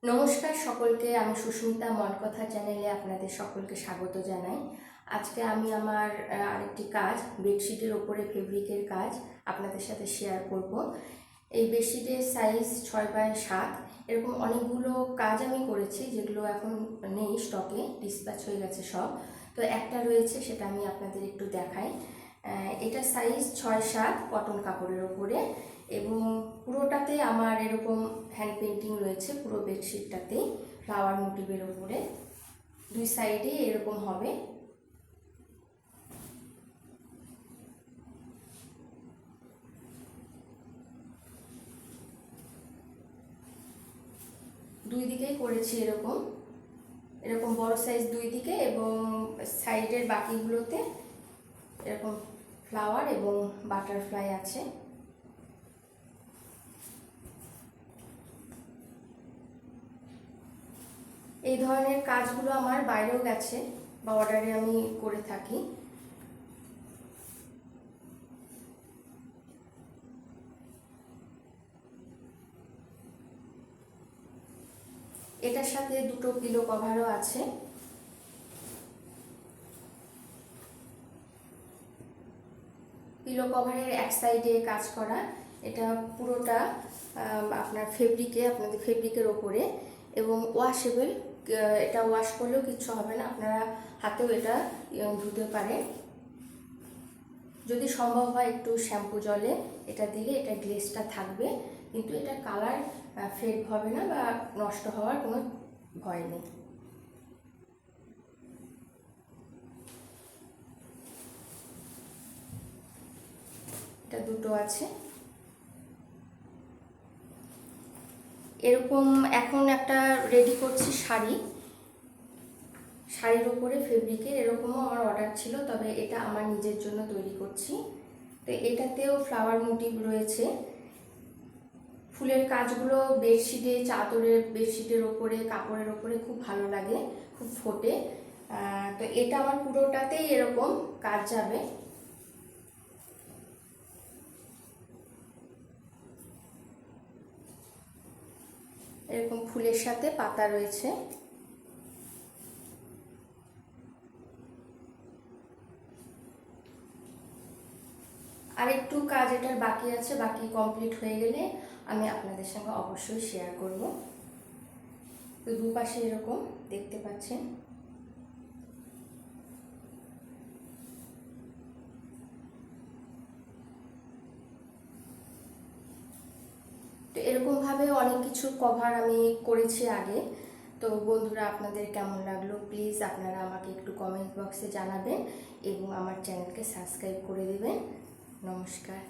নমস্কার সকলকে, আমি সুস্মিতা মন কথা চ্যানেলে আপনাদের সকলকে স্বাগত জানাই। আজকে আমি আমার আরেকটি কাজ, বেডশিটের ওপরে ফেব্রিকের কাজ আপনাদের সাথে শেয়ার করব। এই বেডশিটের সাইজ 6x7। এরকম অনেকগুলো কাজ আমি করেছি যেগুলো এখন নেই স্টকে, ডিসপ্যাচ হয়ে গেছে সব। তো একটা রয়েছে, সেটা আমি আপনাদের একটু দেখাই। এটা সাইজ 6-7 কটন কাপড়ের ওপরে, এবং পুরোটাতে আমার এরকম হ্যান্ড পেন্টিং রয়েছে। পুরো বেডশিটটাতে ফ্লাওয়ার মোটিভের ওপরে দুই সাইডে এরকম হবে। দুই দিকেই করেছি এরকম এরকম বড় সাইজ দুই দিকে, এবং সাইডের বাকিগুলোতে এরকম ফ্লাওয়ার এবং বাটারফ্লাই আছে। এই ধরনের কাজগুলো আমার বাইরেও গেছে বা অর্ডারে আমি করে থাকি। এটার সাথে দুটো পিলো কভারও আছে। পিলো কভারের এক সাইডে কাজ করা, এটা পুরোটা আপনাদের ফেব্রিকের ওপরে, এবং ওয়াশেবল। এটা ওয়াশ করলেও কিচ্ছু হবে না, আপনারা হাতেও এটা ধুতে পারেন। যদি সম্ভব হয় একটু শ্যাম্পু জলে এটা দিলে এটা গ্লেজটা থাকবে, কিন্তু এটা কালার ফেড হবে না বা নষ্ট হওয়ার কোনো ভয় নেই। এটা দুটো আছে। এরকম এখন একটা রেডি করছি শাড়ির উপরে ফেব্রিকের, এরকমও আমার অর্ডার ছিল, তবে এটা আমার নিজের জন্য তৈরি করছি। তো এটাতেও ফ্লাওয়ার মোটিভ রয়েছে। ফুলের কাজগুলো বেডশিটের ওপরে, কাপড়ের ওপরে খুব ভালো লাগে, খুব ফোটে। তো এটা আমার পুরোটাতেই এরকম কাজ যাবে। এরকম ফুলের সাথে পাতা রয়েছে। আর একটু কাজ এটার বাকি আছে, বাকি কমপ্লিট হয়ে গেলে আমি আপনাদের সঙ্গে অবশ্যই শেয়ার করব। তো দুপাশে এরকম দেখতে পাচ্ছেন। তো এরকমভাবে অনেক কিছু কভার আমি করেছি আগে। তো বন্ধুরা, আপনাদের কেমন লাগলো প্লিজ আপনারা আমাকে একটু কমেন্ট বক্সে জানাবেন, এবং আমার চ্যানেলকে সাবস্ক্রাইব করে দেবেন। নমস্কার।